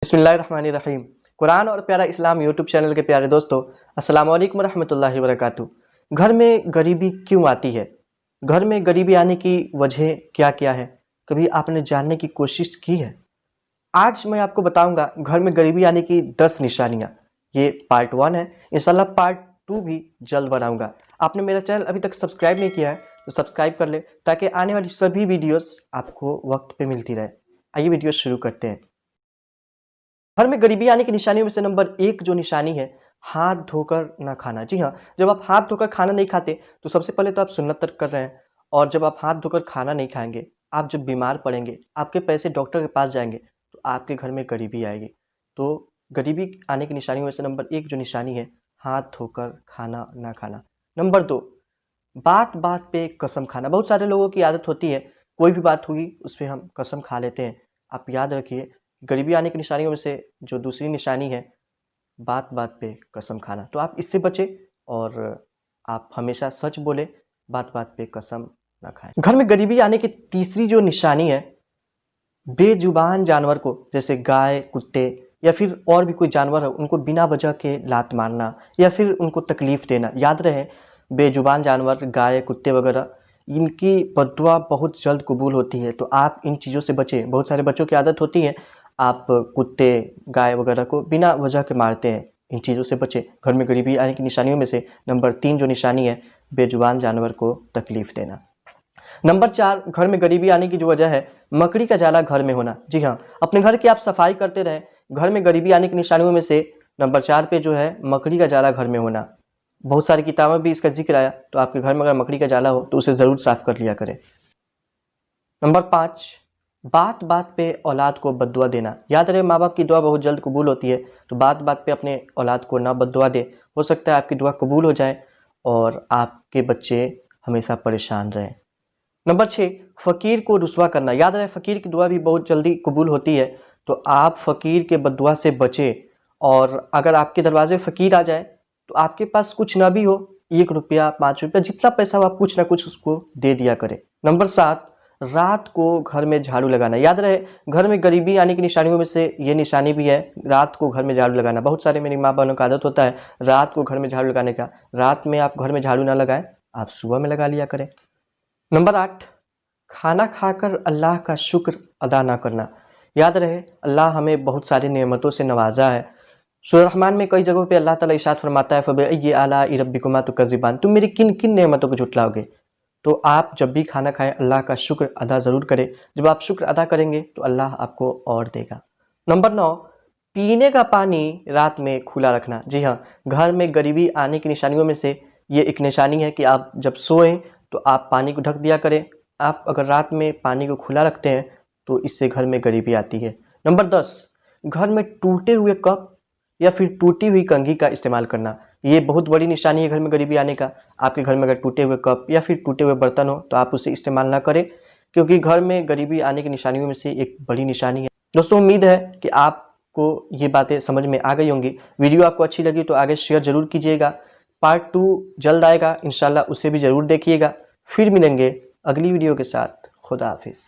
बिस्मिल्लाहिर्रहमानिर्रहीम। कुरान और प्यारा इस्लाम यूट्यूब चैनल के प्यारे दोस्तों, अस्सलाम वालेकुम रहमतुल्लाहि व बरकातुहू। घर में गरीबी क्यों आती है? घर में गरीबी आने की वजह क्या क्या है? कभी आपने जानने की कोशिश की है? आज मैं आपको बताऊंगा घर में गरीबी आने की 10 निशानियां। ये पार्ट 1 है, इंशाल्लाह पार्ट 2 भी जल्द बनाऊंगा। आपने मेरा चैनल अभी तक सब्सक्राइब नहीं किया है तो सब्सक्राइब कर ले, ताकि आने वाली सभी वीडियोस आपको वक्त पे मिलती रहे। आइए वीडियो शुरू करते हैं। घर में गरीबी आने की निशानियों में से नंबर 1 जो निशानी है, हाथ धोकर ना खाना। जी हाँ, जब आप हाथ धोकर खाना नहीं खाते तो सबसे पहले तो आप सुन्नत तर्क कर रहे हैं। और जब आप हाथ धोकर खाना नहीं खाएंगे, आप जब बीमार पड़ेंगे, आपके पैसे डॉक्टर के पास जाएंगे तो आपके घर में गरीबी आएगी। तो गरीबी आने की निशानियों में से नंबर 1 जो निशानी है, हाथ धोकर खाना ना खाना। नंबर 2, बात बात पे कसम खाना। बहुत सारे लोगों की आदत होती है, कोई भी बात हुई उस पर हम कसम खा लेते हैं। आप याद रखिए, गरीबी आने की निशानियों में से जो दूसरी निशानी है, बात बात पे कसम खाना। तो आप इससे बचे और आप हमेशा सच बोले, बात बात पे कसम ना खाएं। घर में गरीबी आने की तीसरी जो निशानी है, बेजुबान जानवर को, जैसे गाय, कुत्ते या फिर और भी कोई जानवर है, उनको बिना वजह के लात मारना या फिर उनको तकलीफ देना। याद रहे, बेजुबान जानवर, गाय, कुत्ते वगैरह, इनकी बद्दुआ बहुत जल्द कबूल होती है। तो आप इन चीज़ों से बचें। बहुत सारे बच्चों की आदत होती है, आप कुत्ते, गाय वगैरह को बिना वजह के मारते हैं। इन चीज़ों से बचें। घर में गरीबी आने की निशानियों में से नंबर 3 जो निशानी है, बेजुबान जानवर को तकलीफ देना। नंबर 4, घर में गरीबी आने की जो वजह है, मकड़ी का जाला घर में होना। जी हाँ, अपने घर की आप सफाई करते रहें। घर में गरीबी आने की निशानियों में से नंबर 4 पे जो है, मकड़ी का जाला घर में होना। बहुत सारी किताबों में भी इसका जिक्र आया। तो आपके घर में अगर मकड़ी का जाला हो तो उसे ज़रूर साफ कर लिया करें। नंबर 5, बात बात पे औलाद को बद्दुआ देना। याद रहे, माँ बाप की दुआ बहुत जल्द कबूल होती है। तो बात बात पे अपने औलाद को ना बद्दुआ दे। हो सकता है आपकी दुआ कबूल हो जाए और आपके बच्चे हमेशा परेशान रहें। नंबर 6, फ़कीर को रुसवा करना। याद रहे, फ़कीर की दुआ भी बहुत जल्दी कबूल होती है। तो आप फ़कीर के बद्दुआ से बचें। और अगर आपके दरवाजे फ़कीर आ जाए तो आपके पास कुछ ना भी हो, 1 रुपया, 5 रुपया, जितना पैसा हो, आप कुछ ना कुछ उसको दे दिया करें। नंबर 7, रात को घर में झाड़ू लगाना। याद रहे, घर में गरीबी आने की निशानियों में से ये निशानी भी है, रात को घर में झाड़ू लगाना। बहुत सारे मेरी माँ बहनों का आदत होता है रात को घर में झाड़ू लगाने का। रात में आप घर में झाड़ू ना लगाएं, आप सुबह में लगा लिया करें। नंबर 8, खाना खाकर अल्लाह का शुक्र अदा ना करना। याद रहे, अल्लाह हमें बहुत सारी नेमतों से नवाजा है। सूरह रहमान में कई जगहों पे अल्लाह ताला इरशाद फरमाता है, फ़बिअय्यि आलाइ रब्बिकुमा तुकज़्ज़िबान, तुम मेरी किन किन नेमतों को झुटलाओगे। तो आप जब भी खाना खाएं, अल्लाह का शुक्र अदा ज़रूर करें। जब आप शुक्र अदा करेंगे तो अल्लाह आपको और देगा। नंबर 9, पीने का पानी रात में खुला रखना। जी हाँ, घर में गरीबी आने की निशानियों में से ये एक निशानी है कि आप जब सोएं तो आप पानी को ढक दिया करें। आप अगर रात में पानी को खुला रखते हैं तो इससे घर में गरीबी आती है। नंबर 10, घर में टूटे हुए कप या फिर टूटी हुई कंघी का इस्तेमाल करना। ये बहुत बड़ी निशानी है घर में गरीबी आने का। आपके घर में अगर टूटे हुए कप या फिर टूटे हुए बर्तन हो तो आप उसे इस्तेमाल ना करें, क्योंकि घर में गरीबी आने की निशानियों में से एक बड़ी निशानी है। दोस्तों, उम्मीद है कि आपको ये बातें समझ में आ गई होंगी। वीडियो आपको अच्छी लगी तो आगे शेयर जरूर कीजिएगा। पार्ट 2 जल्द आएगा इंशाल्लाह, उसे भी जरूर देखिएगा। फिर मिलेंगे अगली वीडियो के साथ। खुदा हाफिज।